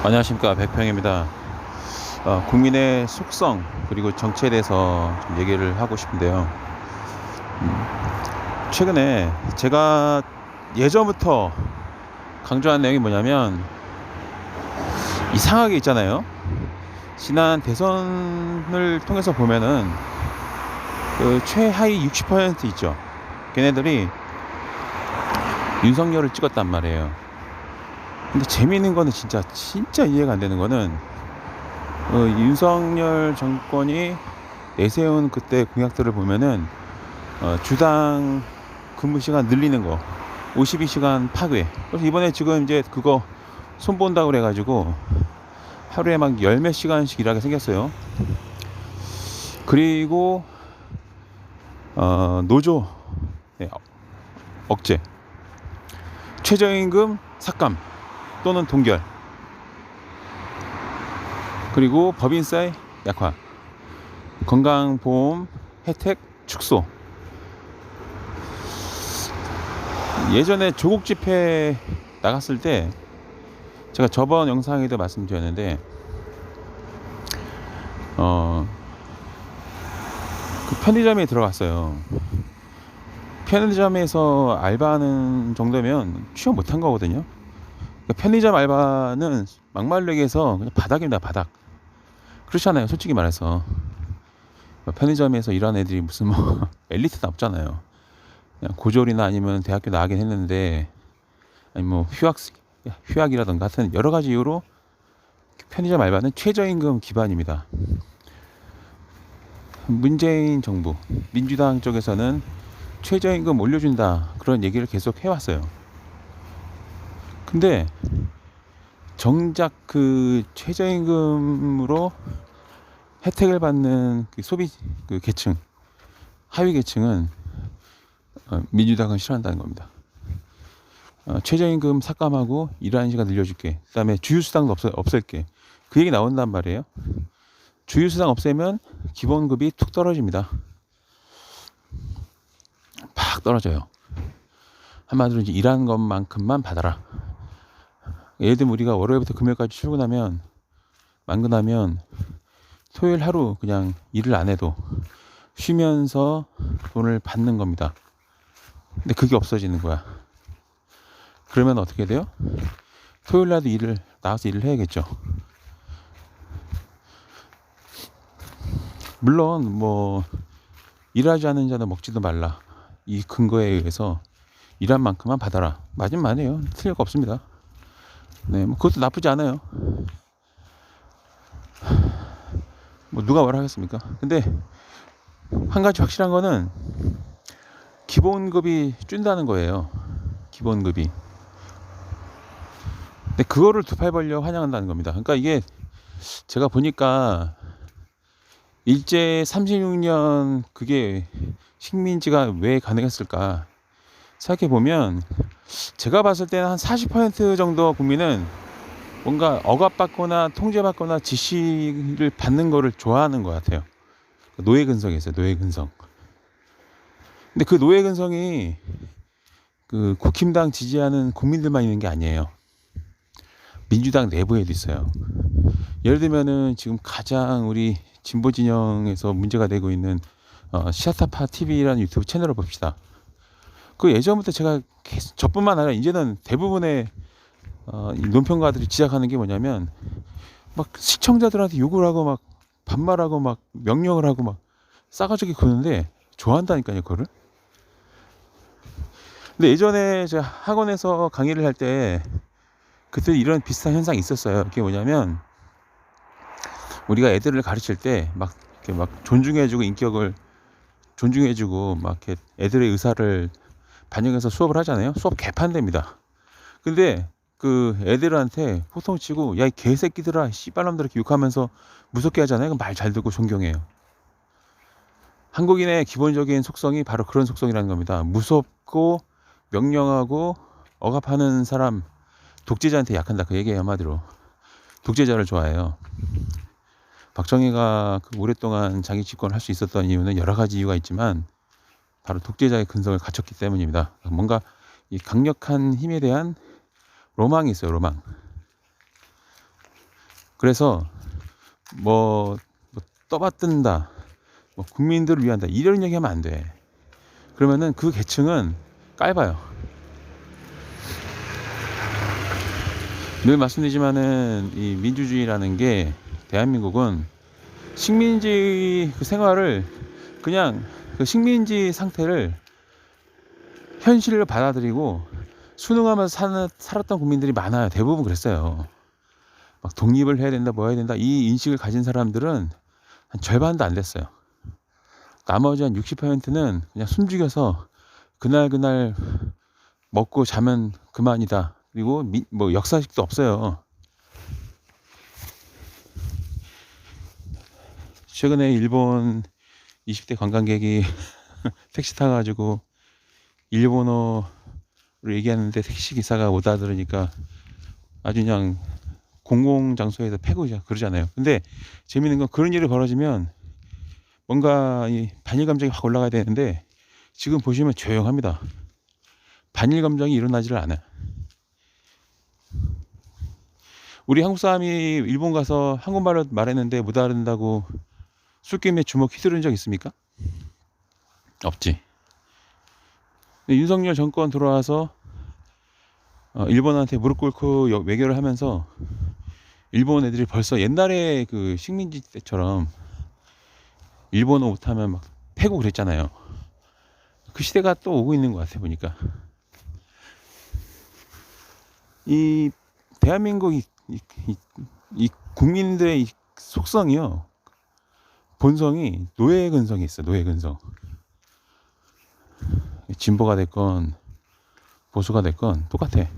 안녕하십니까, 백평입니다. 국민의 속성 그리고 정치에 대해서 좀 얘기를 하고 싶은데요. 최근에 제가 예전부터 강조한 내용이 뭐냐면, 이상하게 있잖아요. 지난 대선을 통해서 보면은 그 최하위 60% 있죠. 걔네들이 윤석열을 찍었단 말이에요. 근데 재미있는 거는 진짜 이해가 안 되는 거는, 윤석열 정권이 내세운 그때 공약들을 보면은, 주당 근무 시간 늘리는 거, 52시간 파괴. 그래서 이번에 지금 이제 그거 손본다고 그래가지고 하루에 막 열 몇 시간씩 일하게 생겼어요. 그리고 노조, 네, 억제, 최저임금 삭감 또는 동결, 그리고 법인세 약화, 건강보험 혜택 축소. 예전에 조국 집회 나갔을 때 제가 저번 영상에도 말씀드렸는데, 그 편의점에 들어갔어요. 편의점에서 알바하는 정도면 취업 못한 거거든요. 편의점 알바는 막말로 얘기해서 그냥 바닥입니다, 바닥. 그렇잖아요, 솔직히 말해서. 편의점에서 일하는 애들이 무슨 뭐 엘리트는 없잖아요. 그냥 고졸이나 아니면 대학교 나가긴 했는데, 아니 뭐 휴학이라던가 하여튼 여러 가지 이유로 편의점 알바는 최저임금 기반입니다. 문재인 정부, 민주당 쪽에서는 최저임금 올려준다, 그런 얘기를 계속 해왔어요. 근데 정작 그 최저임금으로 혜택을 받는 그 소비 그 계층, 하위 계층은 민주당은 싫어한다는 겁니다. 최저임금 삭감하고 일하는 시간 늘려줄게. 그다음에 주휴수당도 없앨게. 그 얘기 나온단 말이에요. 주휴수당 없애면 기본급이 툭 떨어집니다. 팍 떨어져요. 한마디로 이제 일하는 것만큼만 받아라. 예를 들면 우리가 월요일부터 금요일까지 출근하면, 만근하면 토요일 하루 그냥 일을 안 해도 쉬면서 돈을 받는 겁니다. 근데 그게 없어지는 거야. 그러면 어떻게 돼요? 토요일 날도 나와서 일을 해야겠죠. 물론 뭐 일하지 않은 자는 먹지도 말라, 이 근거에 의해서 일한 만큼만 받아라, 맞은 말이에요. 틀릴 거 없습니다. 네, 뭐 그것도 나쁘지 않아요. 뭐 누가 뭐라 하겠습니까? 근데 한 가지 확실한 거는 기본급이 준다는 거예요. 기본급이. 근데 그거를 두 팔 벌려 환영한다는 겁니다. 그러니까 이게 제가 보니까 일제 36년 그게 식민지가 왜 가능했을까 생각해보면, 제가 봤을 때는 한 40% 정도 국민은 뭔가 억압받거나 통제받거나 지시를 받는 거를 좋아하는 것 같아요. 노예 근성이 있어요, 노예 근성. 근데 그 노예 근성이 그 국힘당 지지하는 국민들만 있는 게 아니에요. 민주당 내부에도 있어요. 예를 들면은 지금 가장 우리 진보 진영에서 문제가 되고 있는 시아타파 TV라는 유튜브 채널을 봅시다. 그 예전부터 제가 계속, 저뿐만 아니라 이제는 대부분의 이 논평가들이 지적하는 게 뭐냐면, 막 시청자들한테 욕을 하고 막 반말하고 막 명령을 하고 막 싸가지게 구는데 좋아한다니까요, 그거를. 근데 예전에 제가 학원에서 강의를 할 때 그때 이런 비슷한 현상이 있었어요. 그게 뭐냐면, 우리가 애들을 가르칠 때 막 이렇게 막 존중해주고, 인격을 존중해주고 막 이렇게 애들의 의사를 반영해서 수업을 하잖아요. 수업 개판됩니다. 근데 그 애들한테 호통치고 야 이 개새끼들아 씨발놈들 이렇게 욕하면서 무섭게 하잖아요. 말 잘 듣고 존경해요. 한국인의 기본적인 속성이 바로 그런 속성이라는 겁니다. 무섭고 명령하고 억압하는 사람, 독재자한테 약한다, 그 얘기예요. 한마디로 독재자를 좋아해요. 박정희가 그 오랫동안 자기 집권을 할 수 있었던 이유는 여러 가지 이유가 있지만 바로 독재자의 근성을 갖췄기 때문입니다. 뭔가 이 강력한 힘에 대한 로망이 있어요, 로망. 그래서 뭐 떠받든다, 뭐 국민들을 위한다 이런 얘기하면 안 돼. 그러면은 그 계층은 깔봐요. 늘 말씀드리지만은 이 민주주의라는 게, 대한민국은 식민지 그 생활을 그냥 그 식민지 상태를 현실로 받아들이고 순응하면서 살았던 국민들이 많아요. 대부분 그랬어요. 막 독립을 해야 된다, 뭐 해야 된다 이 인식을 가진 사람들은 한 절반도 안 됐어요. 나머지 한 60%는 그냥 숨죽여서 그날 먹고 자면 그만이다. 그리고 뭐 역사식도 없어요. 최근에 일본 20대 관광객이 택시 타가지고 일본어로 얘기하는데 택시 기사가 못 알아들으니까 아주 그냥 공공장소에서 패고 그러잖아요. 근데 재밌는 건 그런 일이 벌어지면 뭔가 이 반일 감정이 확 올라가야 되는데 지금 보시면 조용합니다. 반일 감정이 일어나지를 않아요. 우리 한국 사람이 일본 가서 한국말을 말했는데 못 알아듣는다고 술게임에 주먹 휘두른 적 있습니까? 없지. 윤석열 정권 들어와서 일본한테 무릎 꿇고 외교를 하면서 일본 애들이 벌써 옛날에 그 식민지 때처럼 일본어 못하면 막 패고 그랬잖아요. 그 시대가 또 오고 있는 것 같아 보니까. 이 대한민국 이 국민들의 이 속성이요, 본성이 노예 근성이 있어. 노예 근성. 진보가 됐건 보수가 됐건 똑같아.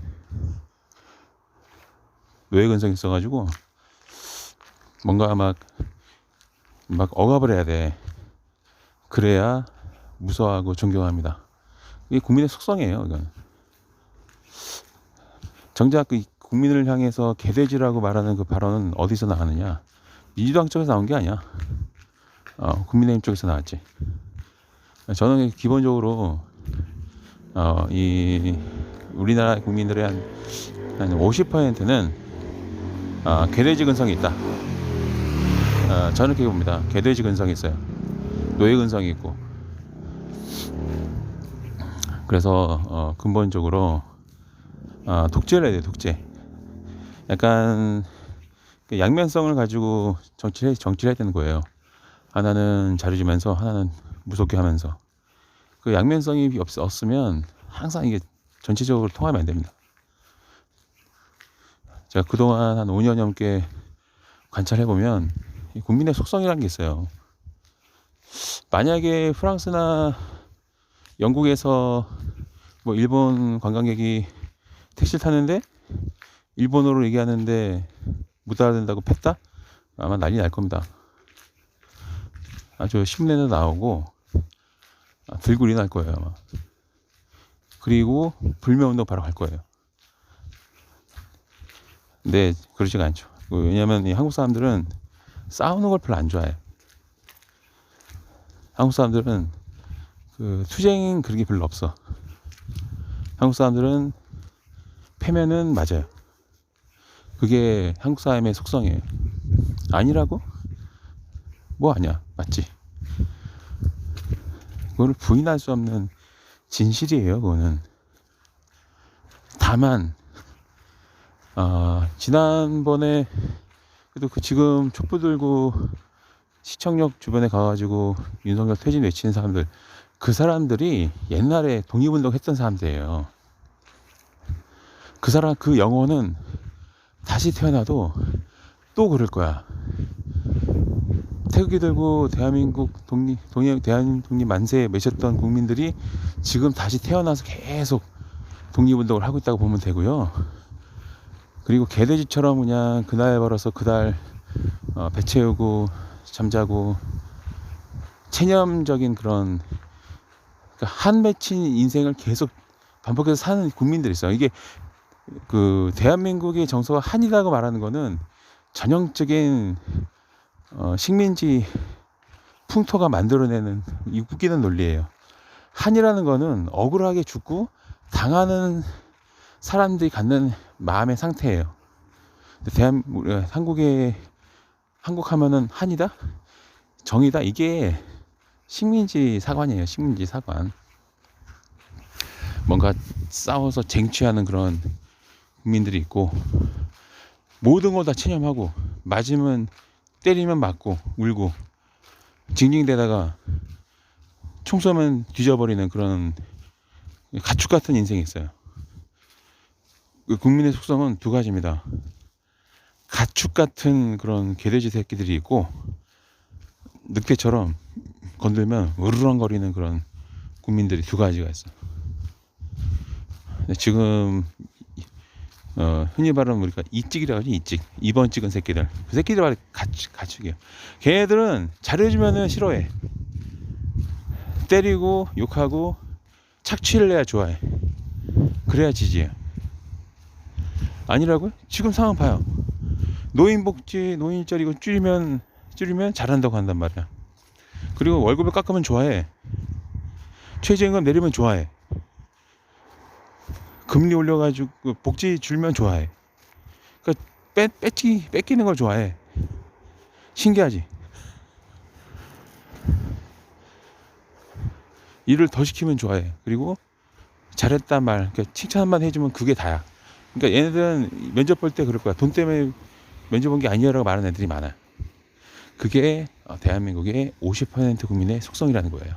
노예 근성이 있어가지고 뭔가 막 억압을 해야 돼. 그래야 무서워하고 존경합니다. 이게 국민의 속성이에요. 이건. 정작 그 국민을 향해서 개돼지라고 말하는 그 발언은 어디서 나왔느냐? 민주당 쪽에서 나온 게 아니야. 국민의힘 쪽에서 나왔지. 저는 기본적으로 이 우리나라 국민들의 한 50%는 개돼지 근성이 있다. 저는 그렇게 봅니다. 개돼지 근성이 있어요. 노예 근성이 있고. 그래서 근본적으로 독재를 해야 돼. 독재. 약간 그 양면성을 가지고 정치를 해야 되는 거예요. 하나는 자르주면서 하나는 무섭게 하면서. 그 양면성이 없으면 항상 이게 전체적으로 통하면 안 됩니다. 제가 그동안 한 5년 넘게 관찰해보면 국민의 속성이라는 게 있어요. 만약에 프랑스나 영국에서 뭐 일본 관광객이 택시를 탔는데 일본어로 얘기하는데 못 알아듣는다고 팼다? 아마 난리 날 겁니다. 아주 신문에도 나오고 들불이 날 거예요 아마. 그리고 불매운동 바로 갈 거예요. 근데 그러지가 않죠. 왜냐면 이 한국 사람들은 싸우는 걸 별로 안 좋아해. 한국 사람들은 그 투쟁 그런 게 별로 없어. 한국 사람들은 패면은 맞아요. 그게 한국 사람의 속성이에요. 아니라고? 뭐 아니야. 맞지? 그거를 부인할 수 없는 진실이에요. 그거는. 다만 지난번에 그래도 그 지금 촛불 들고 시청역 주변에 가가지고 윤석열 퇴진 외치는 사람들, 그 사람들이 옛날에 독립운동 했던 사람들이에요. 그 영혼은 다시 태어나도 또 그럴 거야. 태극기 들고 대한민국 대한민국 독립 만세에 맺었던 국민들이 지금 다시 태어나서 계속 독립운동을 하고 있다고 보면 되고요. 그리고 개돼지처럼 그냥 그날 벌어서 그날 배 채우고 잠자고 체념적인 그런 한 맺힌 인생을 계속 반복해서 사는 국민들이 있어요. 이게 그 대한민국의 정서가 한이라고 말하는 거는 전형적인 식민지 풍토가 만들어내는 이 웃기는 논리예요. 한이라는 거는 억울하게 죽고 당하는 사람들이 갖는 마음의 상태예요. 한국 하면은 한이다, 정이다, 이게 식민지 사관이에요. 식민지 사관. 뭔가 싸워서 쟁취하는 그런 국민들이 있고, 모든 걸 다 체념하고, 맞으면 때리면 맞고 울고 징징대다가 총 쏘면 뒤져버리는 그런 가축 같은 인생이 있어요. 그 국민의 속성은 두 가지입니다. 가축 같은 그런 개돼지 새끼들이 있고, 늑대처럼 건들면 으르렁거리는 그런 국민들이 두 가지가 있어. 지금 흔히 말하는 우리가 이찍이라고 하지. 이찍, 2번 찍은 새끼들, 그 새끼들 말이 가축이에요. 걔네들은 잘해주면은 싫어해. 때리고 욕하고 착취를 해야 좋아해. 그래야 지지해. 아니라고요? 지금 상황 봐요. 노인복지, 노인일자리 이거 줄이면 잘한다고 한단 말이야. 그리고 월급을 깎으면 좋아해. 최저임금 내리면 좋아해. 금리 올려가지고 복지 줄면 좋아해. 그러니까 뺏기는 걸 좋아해. 신기하지? 일을 더 시키면 좋아해. 그리고 잘했다 말, 그러니까 칭찬만 해주면 그게 다야. 그러니까 얘네들은 면접 볼 때 그럴 거야. 돈 때문에 면접 본 게 아니라고 말하는 애들이 많아. 그게 대한민국의 50% 국민의 속성이라는 거예요.